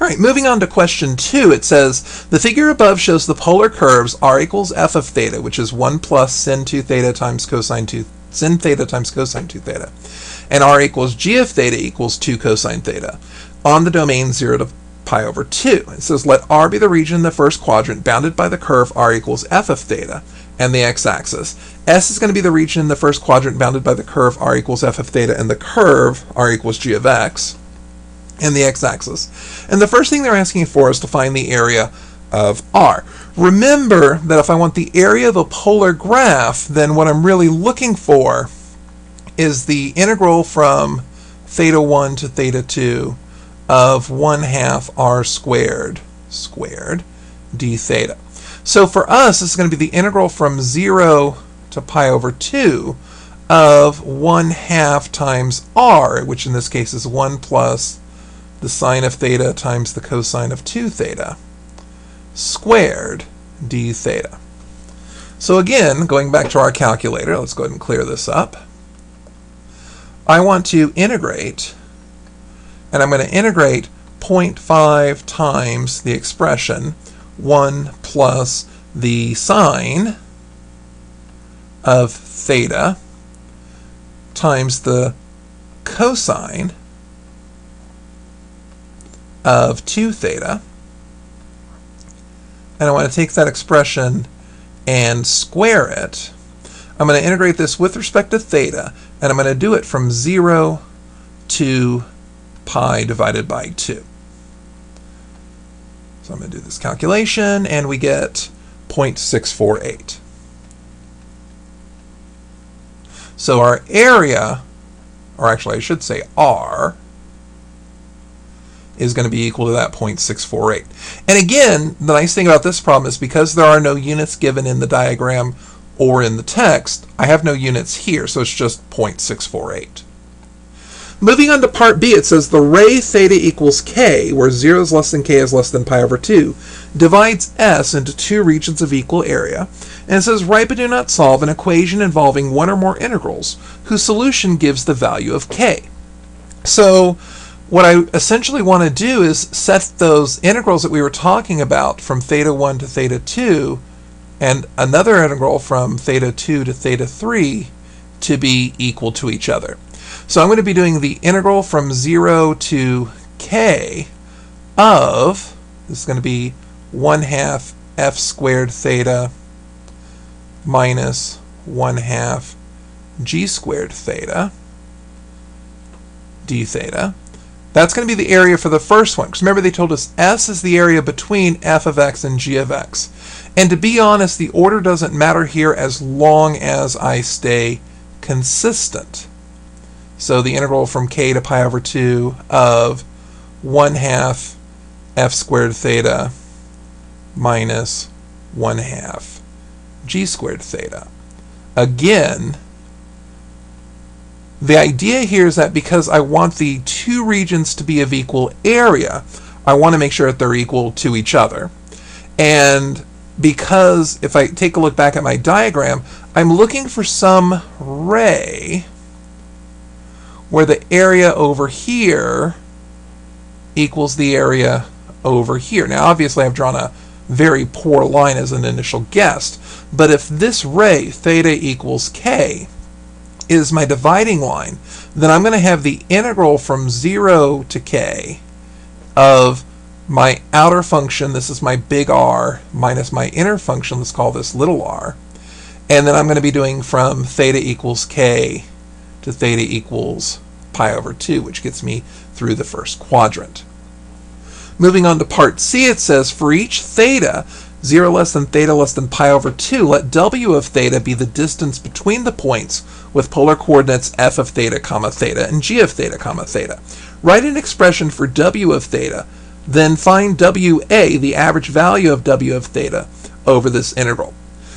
All right, moving on to question 2, it says, the figure above shows the polar curves r equals f of theta, which is 1 plus sin 2 theta times cosine 2, sin theta times cosine 2 theta, and r equals g of theta equals 2 cosine theta, on the domain 0 to pi over 2. It says, let r be the region in the first quadrant bounded by the curve r equals f of theta and the x-axis. S is going to be the region in the first quadrant bounded by the curve r equals f of theta and the curve r equals g of x, and the x-axis. And the first thing they're asking for is to find the area of r. Remember that if I want the area of a polar graph, then what I'm really looking for is the integral from theta 1 to theta 2 of 1/2 r squared d theta. So for us, this is going to be the integral from 0 to pi over 2 of 1/2 times r, which in this case is 1 plus the sine of theta times the cosine of 2 theta squared d theta. So again, going back to our calculator, let's go ahead and clear this up. I want to integrate, and I'm going to integrate 0.5 times the expression 1 plus the sine of theta times the cosine of 2 theta, and I want to take that expression and square it. I'm going to integrate this with respect to theta, and I'm going to do it from 0 to pi divided by 2. So I'm going to do this calculation, and we get 0.648. So our area, or actually I should say R, is going to be equal to that 0.648. And again, the nice thing about this problem is because there are no units given in the diagram or in the text, I have no units here, so it's just 0.648. Moving on to part B, it says the ray theta equals k, where 0 is less than k is less than pi over 2, divides S into 2 regions of equal area, and it says write but do not solve an equation involving one or more integrals whose solution gives the value of k. So what I essentially want to do is set those integrals that we were talking about from theta 1 to theta 2 and another integral from theta 2 to theta 3 to be equal to each other. So I'm going to be doing the integral from 0 to k of, this is going to be 1/2 f squared theta minus 1/2 g squared theta d theta. That's going to be the area for the first one, because remember they told us S is the area between f of x and g of x. And to be honest, the order doesn't matter here as long as I stay consistent. So the integral from k to pi over 2 of 1/2 f squared theta minus 1/2 g squared theta. Again, the idea here is that because I want the two regions to be of equal area, I want to make sure that they're equal to each other. And because if I take a look back at my diagram, I'm looking for some ray where the area over here equals the area over here. Now obviously I've drawn a very poor line as an initial guess, but if this ray, theta equals k, is my dividing line, then I'm going to have the integral from 0 to k of my outer function, this is my big R, minus my inner function, let's call this little r, and then I'm going to be doing from theta equals k to theta equals pi over 2, which gets me through the first quadrant. Moving on to part C, it says for each theta, 0 less than theta less than pi over 2, let w of theta be the distance between the points with polar coordinates f of theta comma theta and g of theta comma theta. Write an expression for w of theta, then find wa, the average value of w of theta, over this integral.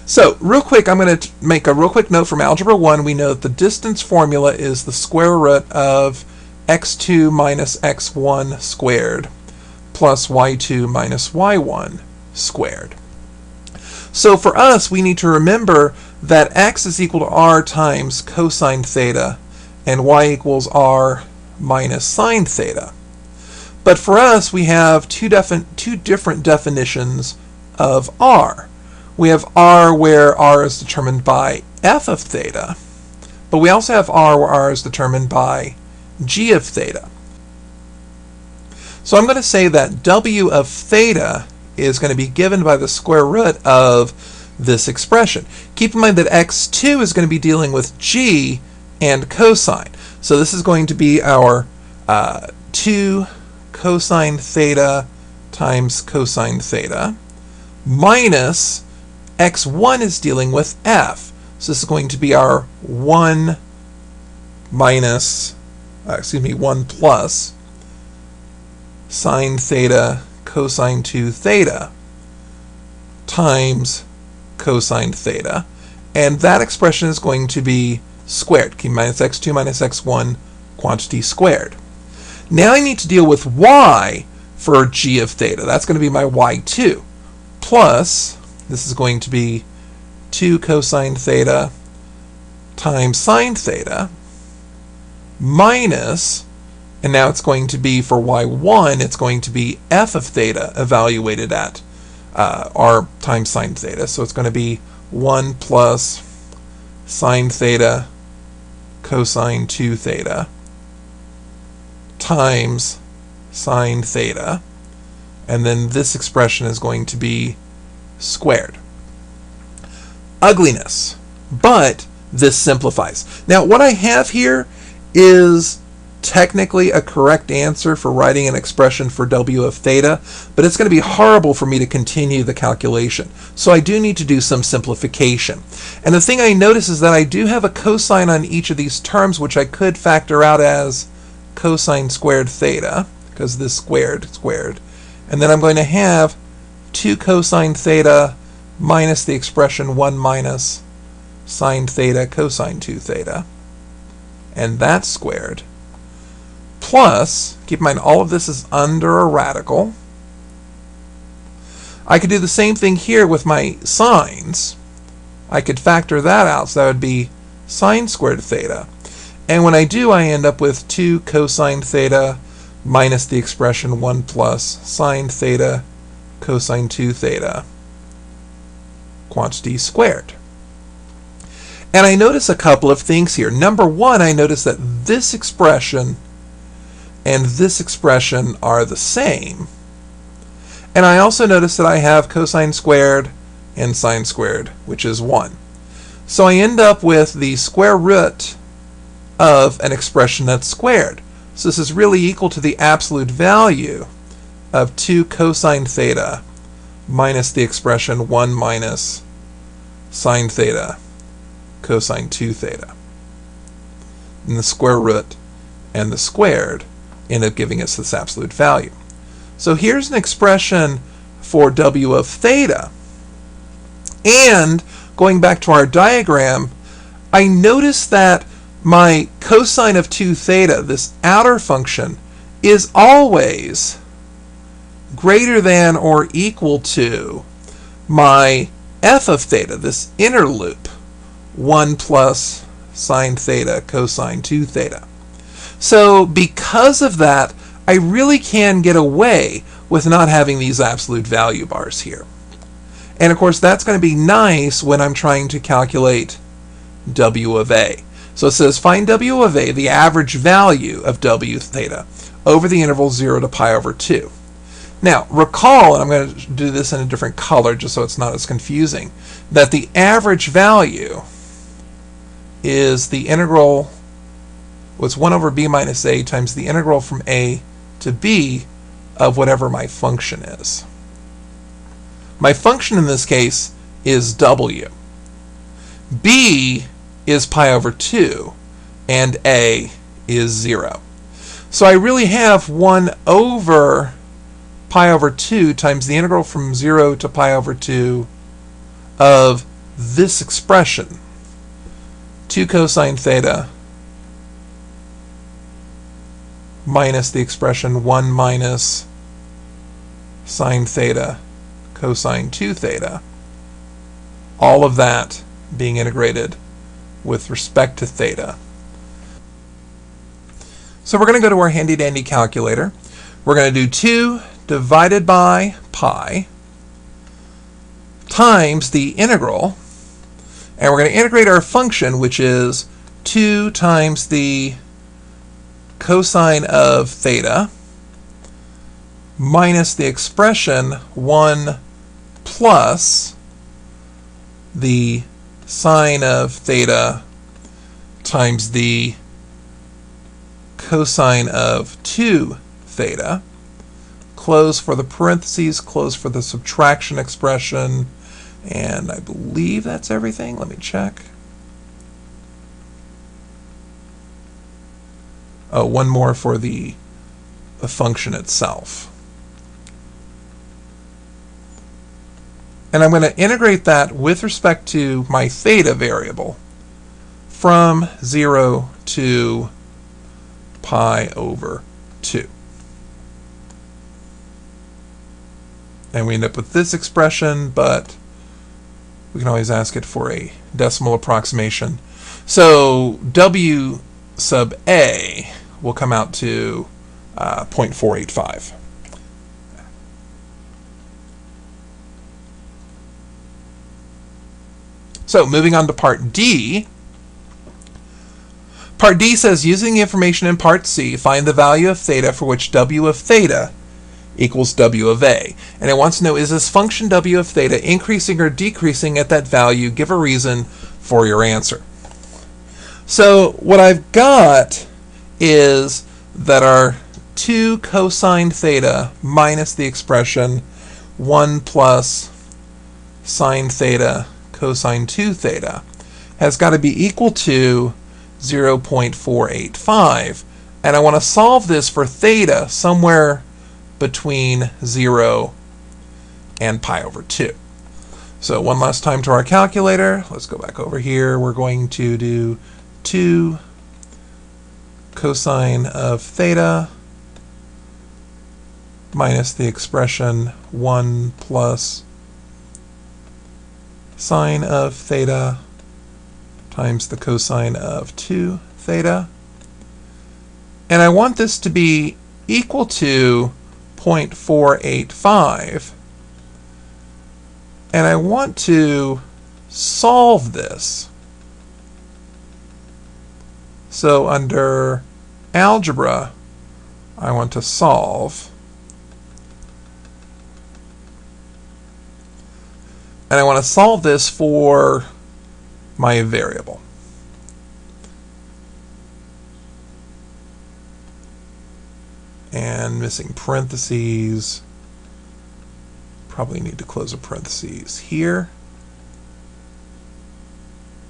So real quick, I'm going to make a real quick note from Algebra 1. We know that the distance formula is the square root of x2 minus x1 squared plus y2 minus y1 squared. So for us, we need to remember that x is equal to r times cosine theta and y equals r minus sine theta. But for us, we have two different definitions of r. We have r where r is determined by f of theta, but we also have r where r is determined by g of theta. So I'm going to say that w of theta is going to be given by the square root of this expression. Keep in mind that x2 is going to be dealing with g and cosine. So this is going to be our 2 cosine theta times cosine theta minus x1 is dealing with f. So this is going to be our 1 plus sine theta cosine 2 theta times cosine theta, and that expression is going to be squared. Keep minus x2 minus x1 quantity squared. Now I need to deal with y for g of theta. That's going to be my y2 plus, this is going to be 2 cosine theta times sine theta minus, and now it's going to be for y1, it's going to be f of theta evaluated at r times sine theta. So it's going to be 1 plus sine theta cosine 2 theta times sine theta, and then this expression is going to be squared. Ugliness, but this simplifies. Now what I have here is technically a correct answer for writing an expression for w of theta, but it's going to be horrible for me to continue the calculation. So I do need to do some simplification. And the thing I notice is that I do have a cosine on each of these terms, which I could factor out as cosine squared theta, because this squared. And then I'm going to have 2 cosine theta minus the expression 1 minus sine theta cosine 2 theta. And that's squared. Plus, keep in mind all of this is under a radical. I could do the same thing here with my sines. I could factor that out, so that would be sine squared theta. And when I do, I end up with 2 cosine theta minus the expression 1 plus sine theta cosine 2 theta quantity squared. And I notice a couple of things here. Number one, I notice that this expression and this expression are the same. And I also notice that I have cosine squared and sine squared, which is 1. So I end up with the square root of an expression that's squared. So this is really equal to the absolute value of 2 cosine theta minus the expression 1 minus sine theta cosine 2 theta. And the square root and the squared end up giving us this absolute value. So here's an expression for w of theta. And going back to our diagram, I notice that my cosine of 2 theta, this outer function, is always greater than or equal to my f of theta, this inner loop, 1 plus sine theta cosine 2 theta. So because of that, I really can get away with not having these absolute value bars here. And of course that's going to be nice when I'm trying to calculate w of a. So it says find w of a, the average value of w theta, over the interval 0 to pi over 2. Now recall, and I'm going to do this in a different color just so it's not as confusing, that the average value is the integral, what's 1 over b minus a times the integral from a to b of whatever my function is. My function in this case is w. b is pi over 2, and a is 0. So I really have 1 over pi over 2 times the integral from 0 to pi over 2 of this expression, 2 cosine theta minus the expression 1 minus sine theta cosine 2 theta, all of that being integrated with respect to theta. So we're going to go to our handy dandy calculator. we're going to do 2 divided by pi times the integral, and we're going to integrate our function, which is 2 times the cosine of theta minus the expression 1 plus the sine of theta times the cosine of 2 theta. Close for the parentheses, close for the subtraction expression, and I believe that's everything. Let me check. Oh, one more for the function itself. And I'm going to integrate that with respect to my theta variable from 0 to pi over 2. And we end up with this expression, but we can always ask it for a decimal approximation. So W sub A will come out to 0.485. So moving on to part D. Part D says, using the information in part C, find the value of theta for which W of theta equals W of A. And it wants to know, is this function W of theta increasing or decreasing at that value? Give a reason for your answer. So what I've got is that our 2 cosine theta minus the expression 1 plus sine theta cosine 2 theta has got to be equal to 0.485. And I want to solve this for theta somewhere between 0 and pi over 2. So one last time to our calculator. Let's go back over here. We're going to do 2 cosine of theta minus the expression 1 plus sine of theta times the cosine of 2 theta. And I want this to be equal to 0.485. And I want to solve this. So under algebra, I want to solve. And I want to solve this for my variable. And missing parentheses. Probably need to close a parentheses here.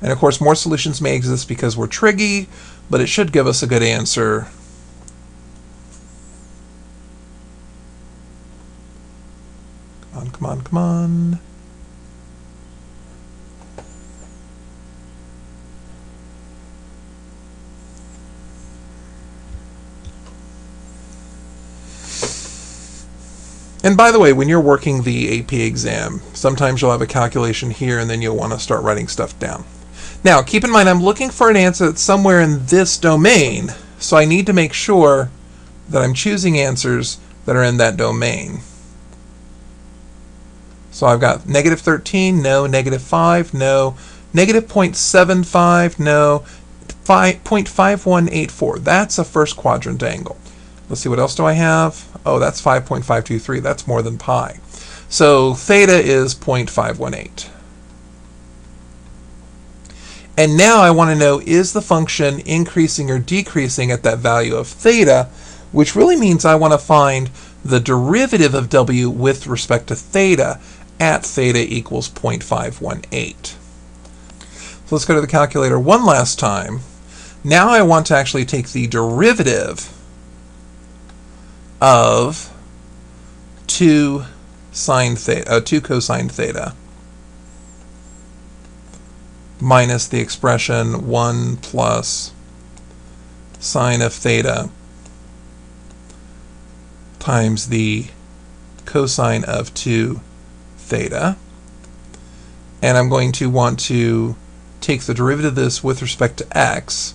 And of course, more solutions may exist because we're triggy, but it should give us a good answer. Come on, come on, come on. And by the way, when you're working the AP exam, sometimes you'll have a calculation here and then you'll want to start writing stuff down. Now, keep in mind, I'm looking for an answer that's somewhere in this domain, so I need to make sure that I'm choosing answers that are in that domain. So I've got negative 13, no. Negative 5, no. Negative 0.75, no. 0.5184, that's a first quadrant angle. Let's see, what else do I have? Oh, that's 5.523. That's more than pi. So theta is 0.518. And now I want to know, is the function increasing or decreasing at that value of theta, which really means I want to find the derivative of W with respect to theta at theta equals 0.518. So let's go to the calculator one last time. Now I want to actually take the derivative of 2 cosine theta minus the expression 1 plus sine of theta times the cosine of 2 theta. And I'm going to want to take the derivative of this with respect to x.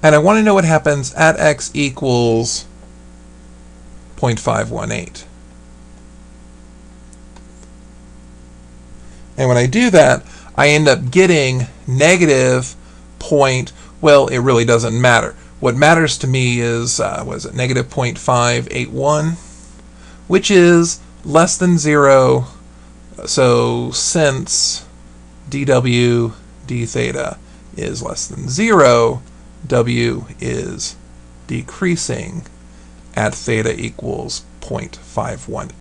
And I want to know what happens at x equals 0.518. And when I do that, I end up getting negative point, well, it really doesn't matter. What matters to me is, was it negative 0.581, which is less than 0. So since dw d theta is less than 0, w is decreasing at theta equals 0.518.